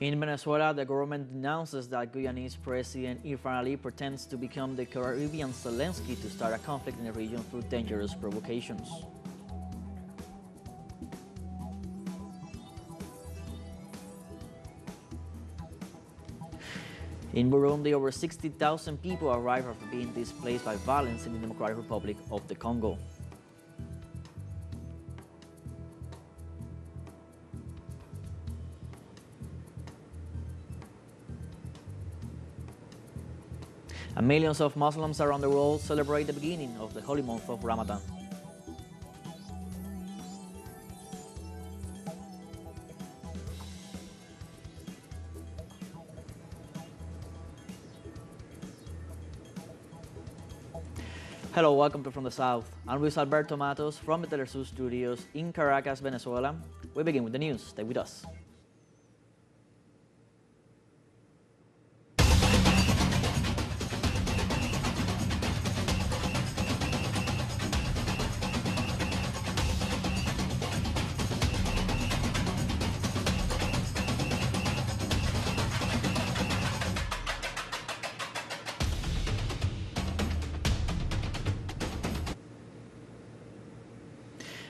In Venezuela, the government denounces that Guyanese President Ali pretends to become the Caribbean Zelensky to start a conflict in the region through dangerous provocations. In Burundi, over 60,000 people arrived after being displaced by violence in the Democratic Republic of the Congo. And millions of Muslims around the world celebrate the beginning of the Holy Month of Ramadan. Hello, welcome to From the South. I'm Luis Alberto Matos from the teleSUR studios in Caracas, Venezuela. We begin with the news. Stay with us.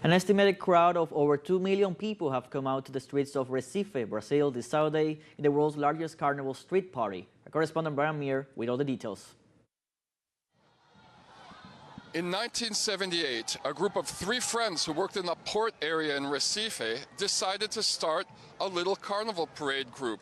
An estimated crowd of over 2 million people have come out to the streets of Recife, Brazil this Saturday in the world's largest carnival street party. Our correspondent Brian Meir with all the details. In 1978, a group of 3 friends who worked in the port area in Recife decided to start a little carnival parade group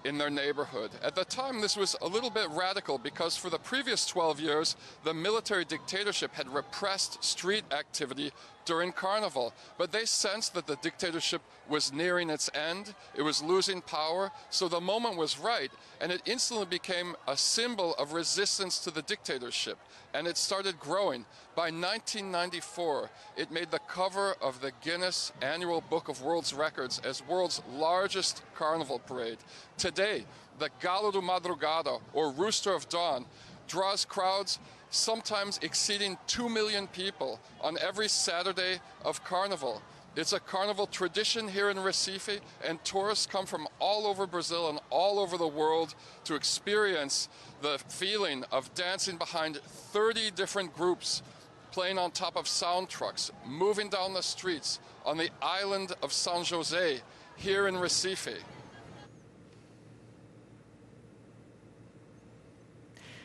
in their neighborhood. At the time, this was a little bit radical because for the previous 12 years, the military dictatorship had repressed street activity during Carnival. But they sensed that the dictatorship was nearing its end, it was losing power, so the moment was right, and it instantly became a symbol of resistance to the dictatorship. And it started growing. By 1994, it made the cover of the Guinness Annual Book of World Records as world's largest carnival parade. Today, the Galo do Madrugada, or Rooster of Dawn, draws crowds sometimes exceeding 2 million people on every Saturday of Carnival. It's a carnival tradition here in Recife, and tourists come from all over Brazil and all over the world to experience the feeling of dancing behind 30 different groups, playing on top of sound trucks, moving down the streets on the island of San Jose here in Recife.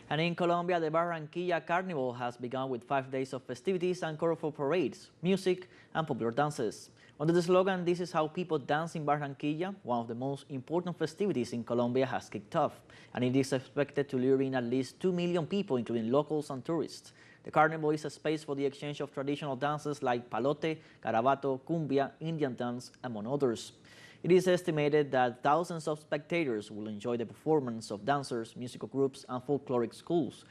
And in Colombia, the Barranquilla Carnival has begun with 5 days of festivities and colorful parades, music, and popular dances. Under the slogan, "This is how people dance in Barranquilla," one of the most important festivities in Colombia has kicked off, and it is expected to lure in at least 2 million people, including locals and tourists. The carnival is a space for the exchange of traditional dances like palote, carabato, cumbia, Indian dance, among others. It is estimated that thousands of spectators will enjoy the performance of dancers, musical groups, and folkloric schools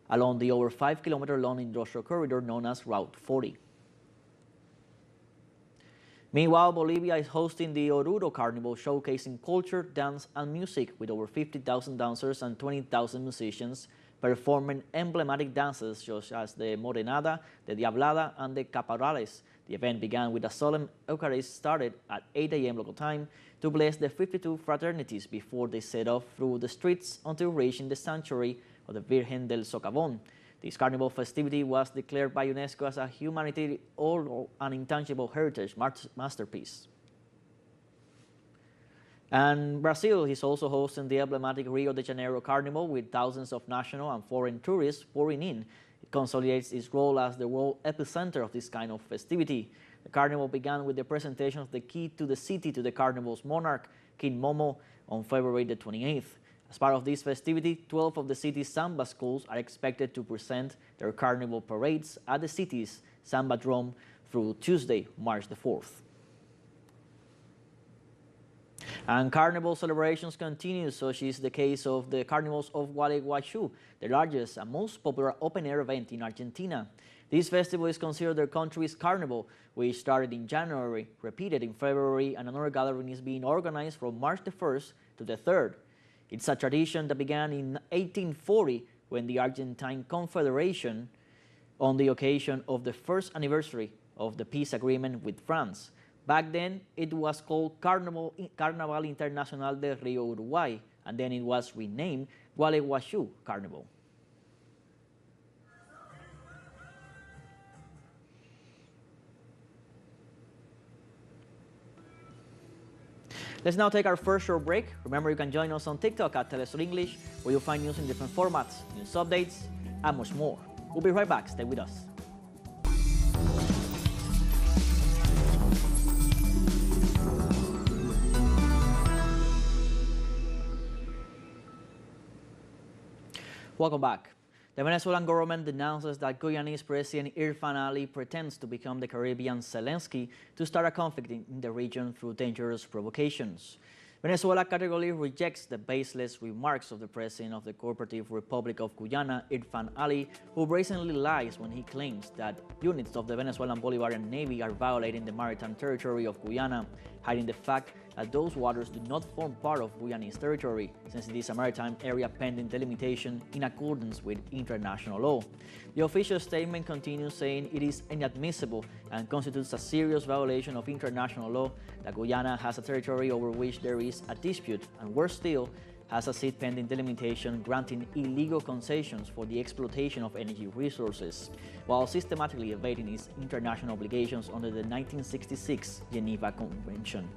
along the over 5-kilometer-long industrial corridor known as Route 40. Meanwhile, Bolivia is hosting the Oruro Carnival, showcasing culture, dance, and music with over 50,000 dancers and 20,000 musicians performing emblematic dances such as the Morenada, the Diablada, and the Caporales. The event began with a solemn Eucharist started at 8 a.m. local time to bless the 52 fraternities before they set off through the streets until reaching the sanctuary of the Virgen del Socavón. This carnival festivity was declared by UNESCO as a humanitarian or an intangible heritage masterpiece. And Brazil is also hosting the emblematic Rio de Janeiro Carnival with thousands of national and foreign tourists pouring in. It consolidates its role as the world epicenter of this kind of festivity. The carnival began with the presentation of the key to the city to the carnival's monarch, King Momo, on February the 28th. As part of this festivity, 12 of the city's samba schools are expected to present their carnival parades at the city's Samba Dome through Tuesday, March the 4th. And carnival celebrations continue, such is the case of the Carnivals of Gualeguaychú, the largest and most popular open-air event in Argentina. This festival is considered their country's carnival, which started in January, repeated in February, and another gathering is being organized from March the 1st to the 3rd. It's a tradition that began in 1840 when the Argentine Confederation, on the occasion of the first anniversary of the peace agreement with France, Back then, it was called Carnaval Internacional de Rio Uruguay, and then it was renamed Gualeguaychú Carnival. Let's now take our first short break. Remember, you can join us on TikTok at teleSUR English, where you'll find news in different formats, news updates, and much more. We'll be right back. Stay with us. Welcome back. The Venezuelan government denounces that Guyanese President Irfan Ali pretends to become the Caribbean Zelensky to start a conflict in the region through dangerous provocations. Venezuela categorically rejects the baseless remarks of the President of the Cooperative Republic of Guyana, Irfan Ali, who brazenly lies when he claims that units of the Venezuelan Bolivarian Navy are violating the maritime territory of Guyana, hiding the fact that those waters do not form part of Guyanese territory, since it is a maritime area pending delimitation in accordance with international law. The official statement continues saying it is inadmissible and constitutes a serious violation of international law that Guyana has a territory over which there is a dispute, and worse still, has a seat pending delimitation granting illegal concessions for the exploitation of energy resources, while systematically evading its international obligations under the 1966 Geneva Convention.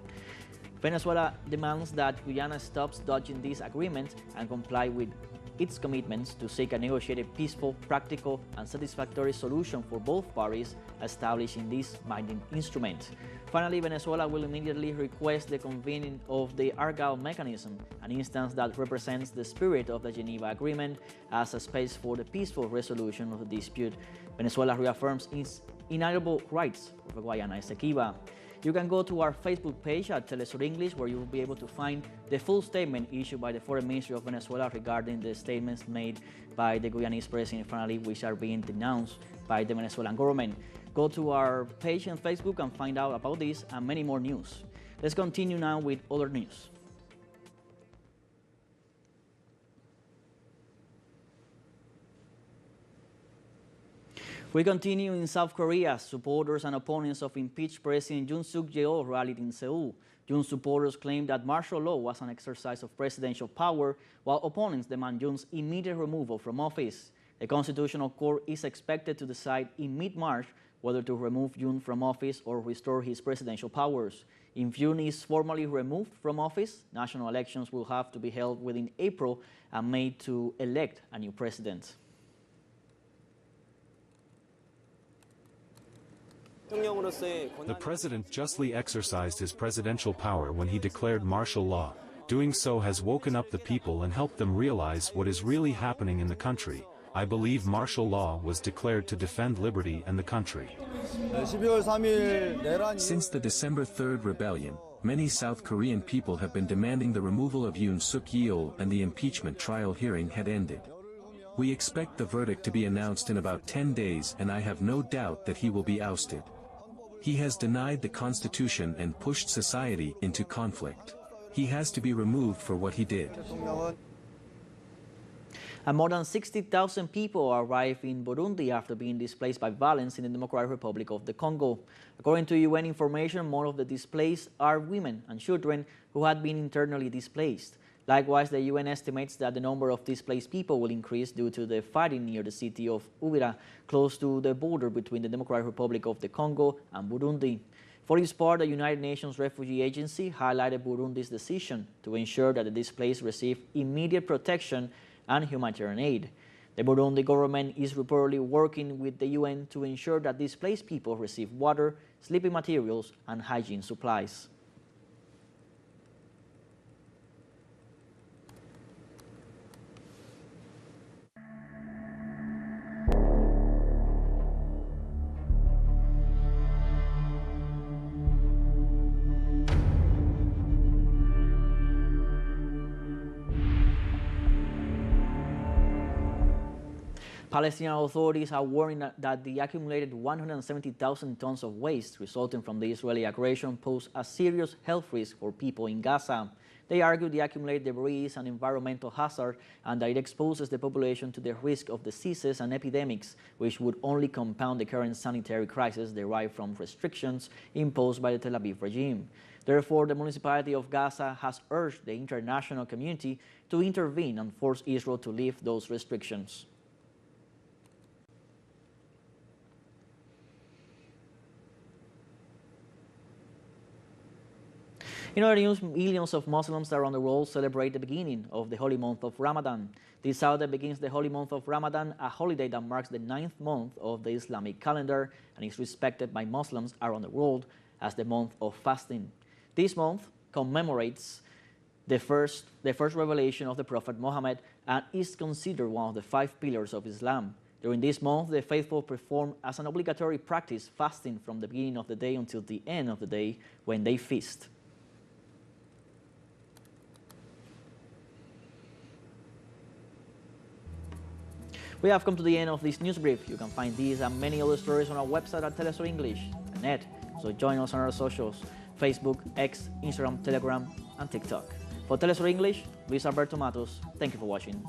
Venezuela demands that Guyana stops dodging this agreement and comply with its commitments to seek a negotiated, peaceful, practical, and satisfactory solution for both parties established in this binding instrument. Finally, Venezuela will immediately request the convening of the Argyle mechanism, an instance that represents the spirit of the Geneva Agreement as a space for the peaceful resolution of the dispute. Venezuela reaffirms its inalienable rights of Guayana Esequiba. You can go to our Facebook page at teleSUR English, where you will be able to find the full statement issued by the Foreign Ministry of Venezuela regarding the statements made by the Guyanese President, finally, which are being denounced by the Venezuelan government. Go to our page on Facebook and find out about this and many more news. Let's continue now with other news. We continue in South Korea. Supporters and opponents of impeached President Yoon Suk-yeol rallied in Seoul. Yoon's supporters claimed that martial law was an exercise of presidential power, while opponents demand Yoon's immediate removal from office. The Constitutional Court is expected to decide in mid-March whether to remove Yoon from office or restore his presidential powers. If Yoon is formally removed from office, national elections will have to be held within April and May to elect a new president. The president justly exercised his presidential power when he declared martial law. Doing so has woken up the people and helped them realize what is really happening in the country. I believe martial law was declared to defend liberty and the country. Since the December 3rd rebellion, many South Korean people have been demanding the removal of Yoon Suk-yeol, and the impeachment trial hearing had ended. We expect the verdict to be announced in about 10 days, and I have no doubt that he will be ousted. He has denied the Constitution and pushed society into conflict. He has to be removed for what he did. And more than 60,000 people arrived in Burundi after being displaced by violence in the Democratic Republic of the Congo. According to UN information, more of the displaced are women and children who had been internally displaced. Likewise, the UN estimates that the number of displaced people will increase due to the fighting near the city of Uvira, close to the border between the Democratic Republic of the Congo and Burundi. For its part, the United Nations Refugee Agency highlighted Burundi's decision to ensure that the displaced receive immediate protection and humanitarian aid. The Burundi government is reportedly working with the UN to ensure that displaced people receive water, sleeping materials, and hygiene supplies. Palestinian authorities are warning that the accumulated 170,000 tons of waste resulting from the Israeli aggression pose a serious health risk for people in Gaza. They argue the accumulated debris is an environmental hazard and that it exposes the population to the risk of diseases and epidemics, which would only compound the current sanitary crisis derived from restrictions imposed by the Tel Aviv regime. Therefore, the municipality of Gaza has urged the international community to intervene and force Israel to lift those restrictions. In other news, millions of Muslims around the world celebrate the beginning of the Holy Month of Ramadan. This Saturday begins the Holy Month of Ramadan, a holiday that marks the 9th month of the Islamic calendar and is respected by Muslims around the world as the month of fasting. This month commemorates the first revelation of the Prophet Muhammad and is considered one of the 5 pillars of Islam. During this month, the faithful perform as an obligatory practice fasting from the beginning of the day until the end of the day when they feast. We have come to the end of this news brief. You can find these and many other stories on our website at telesurenglish.net. So join us on our socials: Facebook, X, Instagram, Telegram, and TikTok. For TeleSUR English, Luis Alberto Matos, thank you for watching.